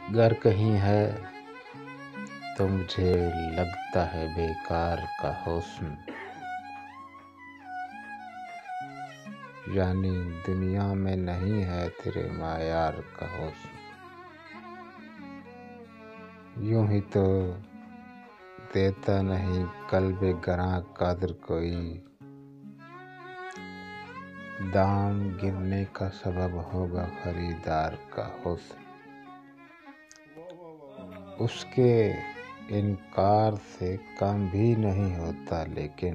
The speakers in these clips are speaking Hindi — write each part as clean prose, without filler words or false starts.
गर कहीं है तो मुझे लगता है बेकार का हुस्न, यानी दुनिया में नहीं है तेरे मायार का हुस्न। यूं ही तो देता नहीं कल्बे गरां कादर कोई, दाम गिरने का सबब होगा खरीदार का हुस्न। उसके इनकार से कम भी नहीं होता, लेकिन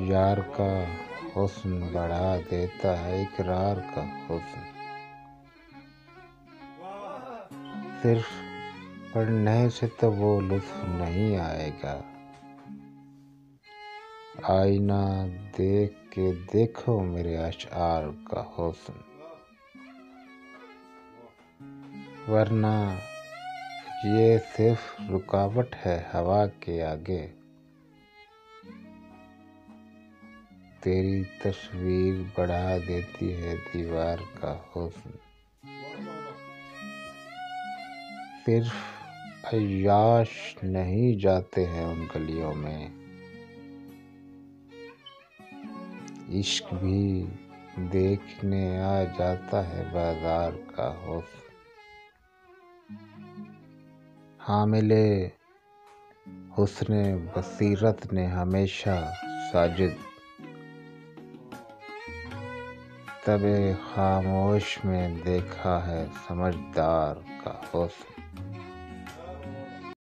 यार का हुस्न बढ़ा देता है इकरार का हुस्न। सिर्फ पढ़ने से तो वो लुत्फ नहीं आएगा, आईना देख के देखो मेरे अशआर का हुस्न। वरना ये सिर्फ रुकावट है हवा के आगे, तेरी तस्वीर बढ़ा देती है दीवार का हुस्न। सिर्फ अय्याश नहीं जाते हैं उन गलियों में, इश्क भी देखने आ जाता है बाजार का हुस्न। हामिले हुस्ने बसीरत ने हमेशा साजिद तबे खामोश में देखा है समझदार का हुस्न।